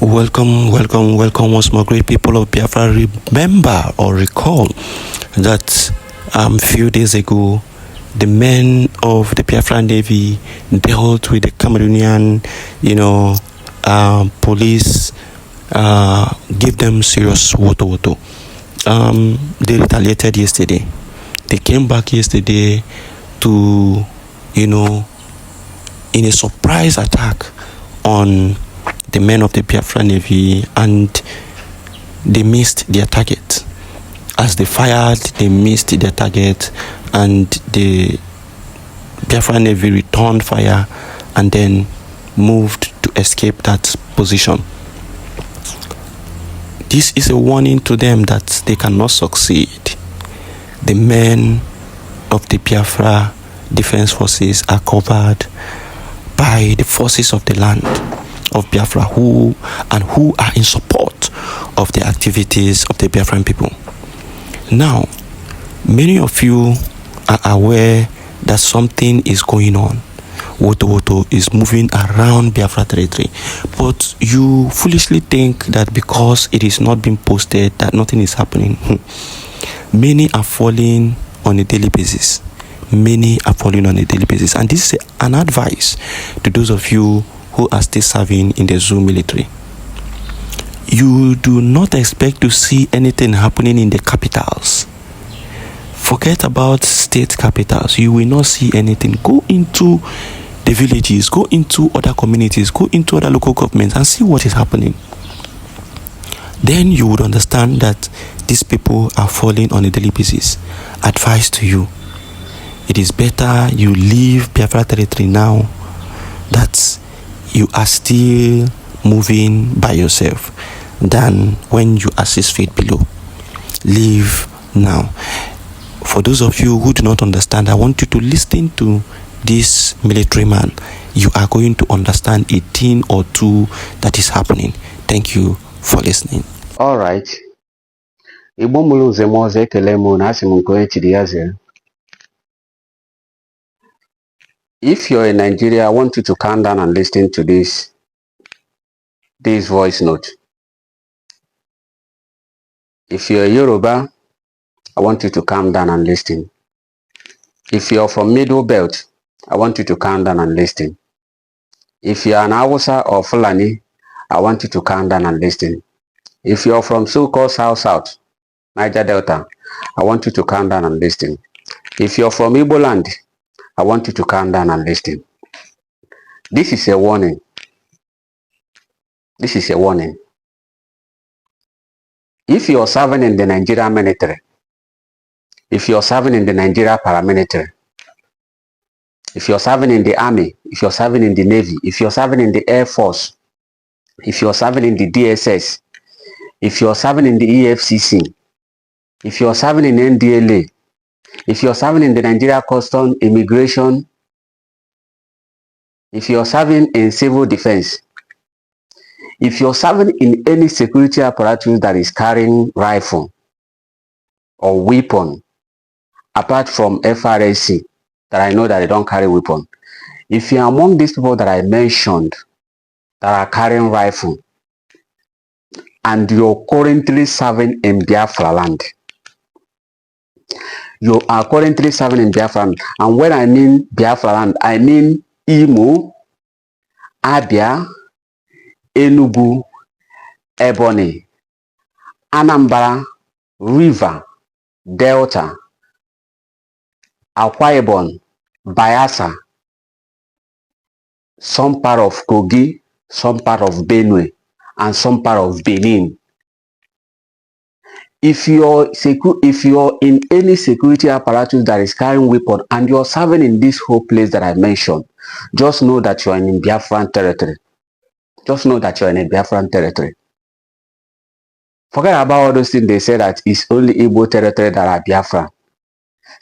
Welcome once more, great people of Biafra. Remember or recall that few days ago, the men of the Biafra Navy dealt with the Cameroonian, police, gave them serious woto. They retaliated yesterday. They came back yesterday to, in a surprise attack on the men of the Biafra Navy, and they missed their target. As they fired, they missed their target, and the Biafra Navy returned fire and then moved to escape that position. This is a warning to them that they cannot succeed. The men of the Biafra Defense Forces are covered by the forces of the land of Biafra who are in support of the activities of the Biafran people. Now, many of you are aware that something is going on. Woto is moving around Biafra territory, but you foolishly think that because it is not being posted that nothing is happening. Many are falling on a daily basis. And this is an advice to those of you who are still serving in the zoo military. You do not expect to see anything happening in the capitals. Forget about state capitals. You will not see anything. Go into the villages, go into other communities, go into other local governments and see what is happening. Then you would understand that these people are falling on a daily basis. Advice to you: it is better you leave Biafra territory now that you are still moving by yourself than when you are 6 feet below. Leave now. For those of you who do not understand, I want you to listen to this military man. You are going to understand a thing or two that is happening. Thank you for listening. All right. Igbo mụrụ nze m ọzọ ekele m na asị m nke onye chiri ya zere. If you're in Nigeria, I want you to calm down and listen to this voice note. If you're a Yoruba, I want you to calm down and listen. If you're from Middle Belt, I want you to calm down and listen. If you're an Hausa or Fulani, I want you to calm down and listen. If you're from so-called South, Niger Delta, I want you to calm down and listen. If you're from Igbo land, I want you to calm down and listen. This is a warning. This is a warning. If you're serving in the Nigerian military, if you're serving in the Nigeria paramilitary, if you're serving in the army, if you're serving in the navy, if you're serving in the air force, if you're serving in the DSS, if you're serving in the EFCC, if you're serving in NDLA, if you're serving in the Nigeria Custom Immigration, if you're serving in civil defense, if you're serving in any security apparatus that is carrying rifle or weapon, apart from FRSC, that I know that they don't carry weapon. If you're among these people that I mentioned that are carrying rifle and you're currently serving in Biafra land, you are currently serving in Biafra land, and when I mean Biafra land, I mean Imo, Abia, Enugu, Ebonyi, Anambra, River, Delta, Akwa Ibom, Bayelsa, some part of Kogi, some part of Benue, and some part of Benin. If you're in any security apparatus that is carrying weapon and you're serving in this whole place that I mentioned, just know that you're in Biafran territory. Just know that you're in a Biafran territory. Forget about all those things they say that it's only Igbo territory that are Biafra.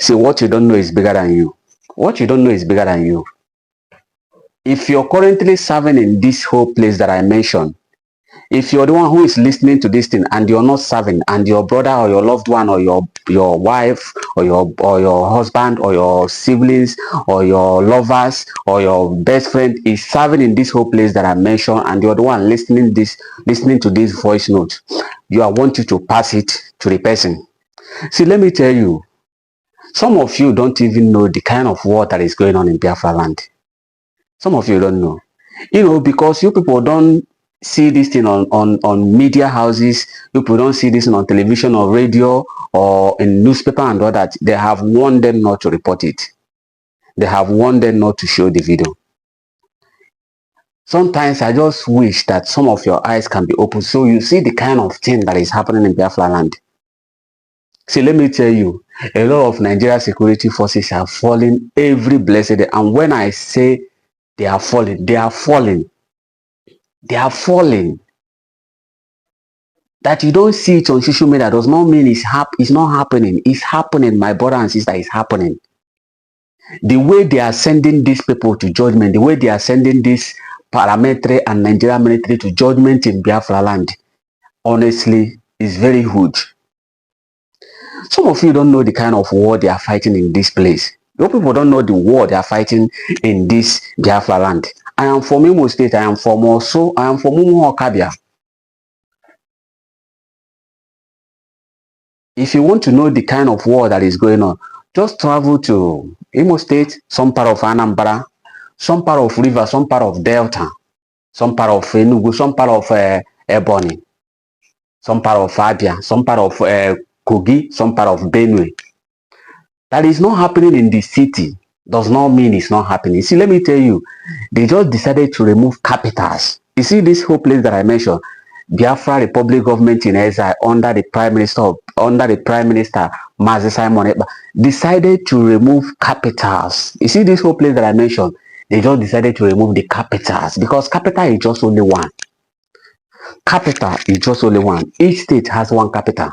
See, what you don't know is bigger than you. What you don't know is bigger than you. If you're currently serving in this whole place that I mentioned, If you're the one who is listening to this thing and you're not serving, and your brother or your loved one or your wife or your husband or your siblings or your lovers or your best friend is serving in this whole place that I mentioned, and you're the one listening to this voice note, I want you to pass it to the person. See, let me tell you, some of you don't even know the kind of war that is going on in Biafra land. Some of you don't know. Because you people don't see this thing on media houses, you people don't see this on television or radio or in newspaper and all that. They have warned them not to report it. They have warned them not to show the video. Sometimes I just wish that some of your eyes can be open so you see the kind of thing that is happening in Biafra land. See, let me tell you, a lot of Nigeria security forces are falling every blessed day. And when I say they are falling, they are falling. They are falling. That you don't see it on social media does not mean it's not happening. It's happening, my brother and sister, it's happening. The way they are sending these people to judgment, the way they are sending this paramilitary and Nigerian military to judgment in Biafra land, honestly, is very huge. Some of you don't know the kind of war they are fighting in this place. Your people don't know the war they are fighting in this Biafra land. I am from Imo State, I am from Oso, I am from Umuokabia. If you want to know the kind of war that is going on, just travel to Imo State, some part of Anambra, some part of River, some part of Delta, some part of Enugu, some part of Ebonyi, some part of Abia, some part of Kogi, some part of Benue. That is not happening in the city does not mean it's not happening. See, let me tell you, they just decided to remove capitals. You see this whole place that I mentioned, Biafra Republic government in exile under the Prime Minister Mazi Simon Ekpa decided to remove capitals. You see this whole place that I mentioned, they just decided to remove the capitals because capital is just only one. Capital is just only one. Each state has one capital.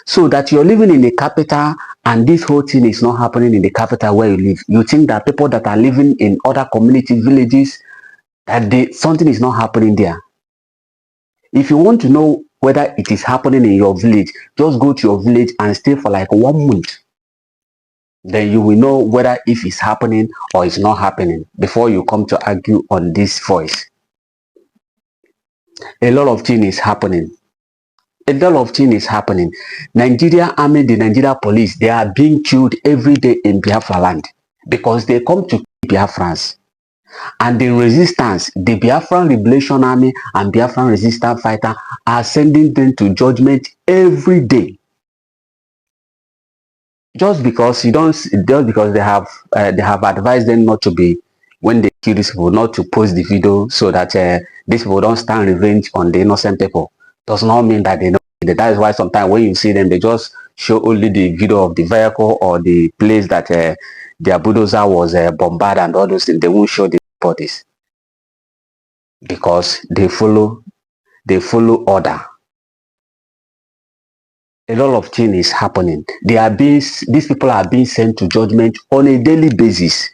So that you're living in the capital and this whole thing is not happening in the capital where you live. You think that people that are living in other community villages, that something is not happening there. If you want to know whether it is happening in your village, just go to your village and stay for like 1 month. Then you will know whether if it's happening or it's not happening before you come to argue on this voice. A lot of things is happening. A lot of things is happening. Nigeria Army, the Nigeria police, they are being killed every day in Biafra land because they come to kill Biafrans. And the resistance, the Biafran Liberation Army and Biafran resistance fighter are sending them to judgment every day. Just because they have advised them not to be, when they kill these people, not to post the video so that these people don't stand revenge on the innocent people. Does not mean that they know. That is why sometimes when you see them, they just show only the video of the vehicle or the place that their bulldozer was bombarded and all those things. They won't show the bodies because they follow order. A lot of things is happening. These people are being sent to judgment on a daily basis.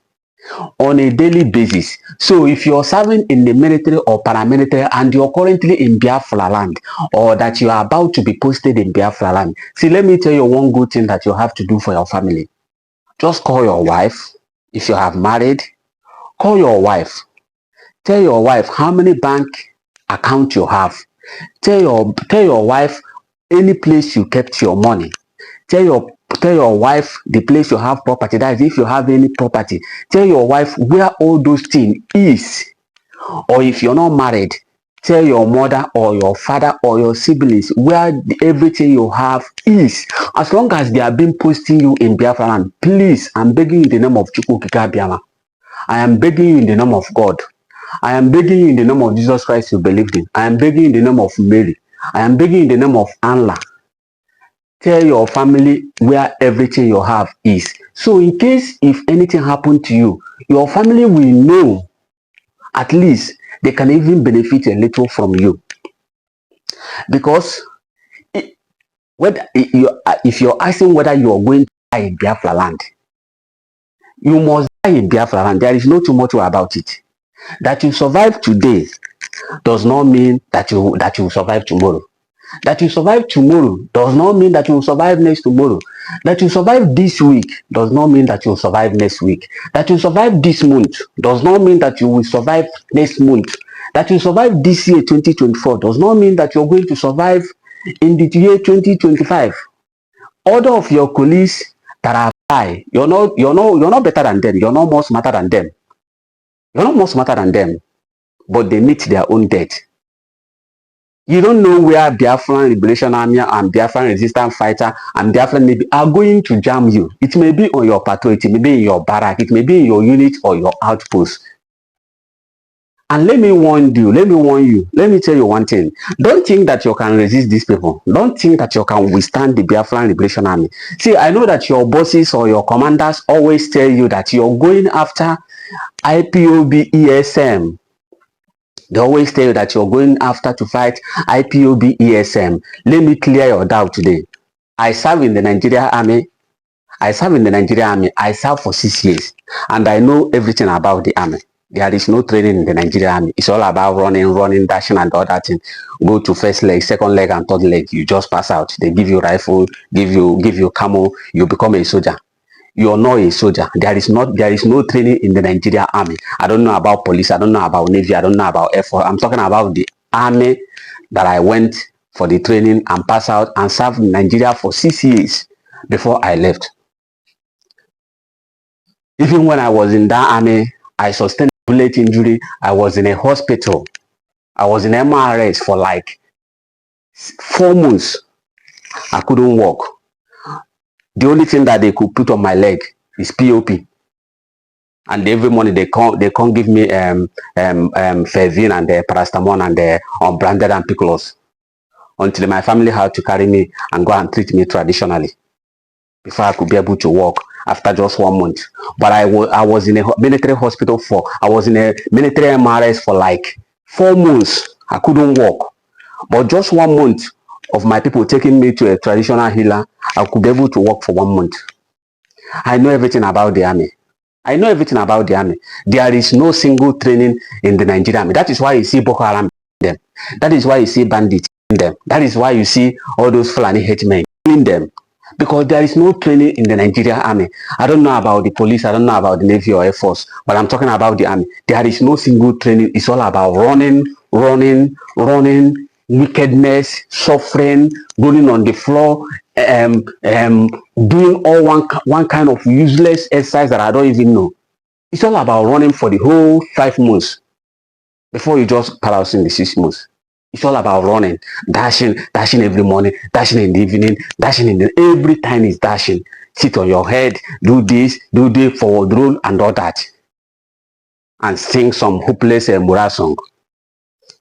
On a daily basis. So if you're serving in the military or paramilitary and you're currently in Biafra land, or that you are about to be posted in Biafra land, see, let me tell you one good thing that you have to do for your family. Just call your wife. If you have married, call your wife. Tell your wife how many bank account you have. Tell your wife any place you kept your money. Tell your wife the place you have property. That is, if you have any property, tell your wife where all those things is. Or if you're not married, tell your mother or your father or your siblings where everything you have is. As long as they have been posting you in Biafra land, please, I'm begging you in the name of Chukwukika Biama. I am begging you in the name of God. I am begging you in the name of Jesus Christ you believed in. I am begging you in the name of Mary. I am begging you in the name of Allah. Tell your family where everything you have is. So in case if anything happened to you, your family will know. At least they can even benefit a little from you. Because if you're asking whether you are going to die in Biafra land, you must die in Biafra land. There is no too much about it. That you survive today does not mean that you will survive tomorrow. That you survive tomorrow does not mean that you will survive next tomorrow. That you survive this week does not mean that you will survive next week. That you survive this month does not mean that you will survive next month. That you survive this year 2024 does not mean that you're going to survive in the year 2025. Other of your colleagues that are high, you're not better than them. You're not more smarter than them. You're not more smarter than them, but they meet their own death. You don't know where Biafran Liberation Army and Biafran Resistance Fighter and Biafran Navy are going to jam you. It may be on your patrol, it may be in your barrack, it may be in your unit or your outpost. And let me warn you, let me tell you one thing. Don't think that you can resist these people. Don't think that you can withstand the Biafran Liberation Army. See, I know that your bosses or your commanders always tell you that you're going after IPOB ESM. They always tell you that you're going after to fight IPOB ESM. Let me clear your doubt today. I serve in the Nigerian Army. I serve for 6 years. And I know everything about the army. There is no training in the Nigerian Army. It's all about running, dashing, and all that thing. Go to first leg, second leg, and third leg. You just pass out. They give you rifle, give you camo. You become a soldier. You're not a soldier. There is no training in the Nigerian Army. I don't know about police. I don't know about Navy. I don't know about Air Force. I'm talking about the army that I went for the training and passed out and served in Nigeria for 6 years before I left. Even when I was in that army, I sustained a bullet injury. I was in a hospital. I was in MRS for like 4 months. I couldn't walk. The only thing that they could put on my leg is POP. And every morning they can't give me Fervin and the paracetamol and the unbranded and pickles until my family had to carry me and go and treat me traditionally before I could be able to walk after just 1 month. But I was in a military hospital I was in a military MRS for like 4 months. I couldn't walk. But just 1 month of my people taking me to a traditional healer, I could be able to walk for 1 month. I know everything about the army. I know everything about the army. There is no single training in the Nigerian army. That is why you see Boko Haram in them. That is why you see bandits in them. That is why you see all those Fulani headmen in them. Because there is no training in the Nigerian army. I don't know about the police. I don't know about the Navy or Air Force. But I'm talking about the army. There is no single training. It's all about running, wickedness, suffering, rolling on the floor, doing all one kind of useless exercise that I don't even know. It's all about running for the whole 5 months before you just pass in the 6 months. It's all about running, dashing every morning, dashing in the evening, dashing in the every time is dashing. Sit on your head, do this, forward roll, and all that, and sing some hopeless morale song.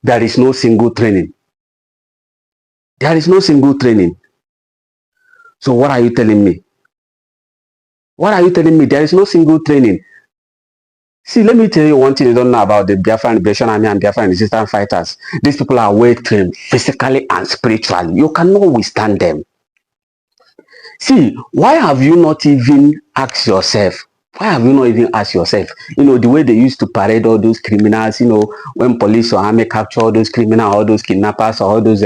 There is no single training. There is no single training. So what are you telling me? What are you telling me? There is no single training. See, let me tell you one thing you don't know about the Biafran Liberation Army and Biafran Resistance Fighters. These people are well trained physically and spiritually. You cannot withstand them. See, why have you not even asked yourself? Why have you not even asked yourself? You know, the way they used to parade all those criminals, you know, when police or army capture all those criminals, all those kidnappers, or all those,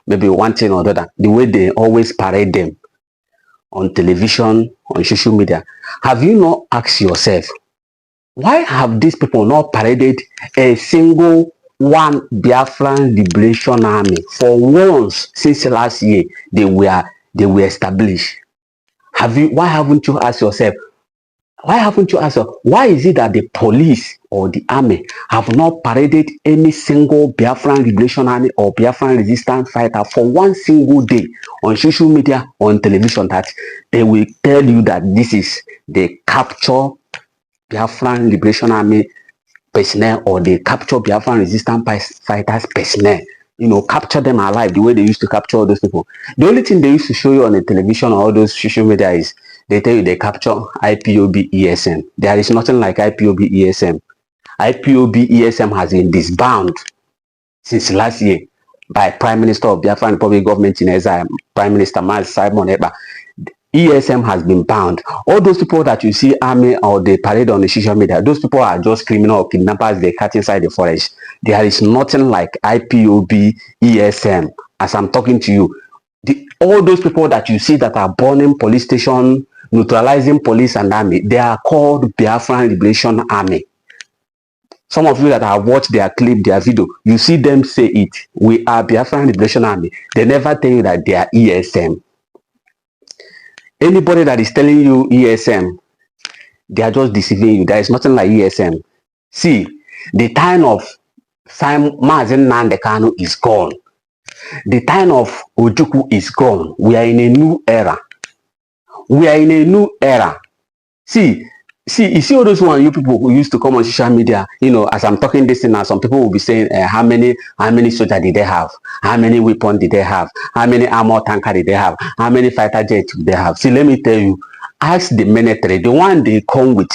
maybe one thing or the other, the way they always parade them on television, on social media. Have you not asked yourself, why have these people not paraded a single one Biafran Liberation Army for once since last year they were established? Why haven't you asked yourself? Why is it that the police or the army have not paraded any single Biafran Liberation Army or Biafran Resistance Fighter for one single day on social media or on television, that they will tell you that this is the capture Biafran Liberation Army personnel, or they capture Biafran Resistance Fighters personnel? You know, capture them alive the way they used to capture all those people. The only thing they used to show you on the television or all those social media is they tell you they capture IPOB ESM. There is nothing like IPOB ESM. IPOB ESM has been disbanded since last year by Prime Minister of Biafran Republic Government in exile, Prime Minister Simon Eba. ESM has been banned. All those people that you see army or they parade on the social media, those people are just criminal or kidnappers. They cut inside the forest. There is nothing like IPOB, ESM. As I'm talking to you, all those people that you see that are burning police station, neutralizing police and army, they are called Biafran Liberation Army. Some of you that have watched their clip, their video, you see them say it. We are Biafran Liberation Army. They never tell you that they are ESM. Anybody that is telling you ESM, they are just deceiving you. There is nothing like ESM. See, the time of Mazen Nandekano is gone. The time of Ojukwu is gone. We are in a new era. We are in a new era. See, you see all those one you people who used to come on social media, you know, as I'm talking this thing now, some people will be saying, how many soldiers did they have? How many weapons did they have? How many armor tanker did they have? How many fighter jets did they have? See, let me tell you, ask the military, the one they come with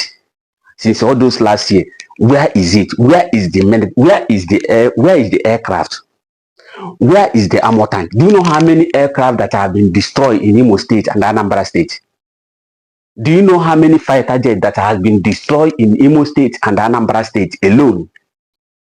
since all those last year, where is it? Where is the where is the air? Where is the aircraft? Where is the armor tank? Do you know how many aircraft that have been destroyed in Imo State and Anambra State? Do you know how many fighter jets that has been destroyed in Imo State and Anambra State alone?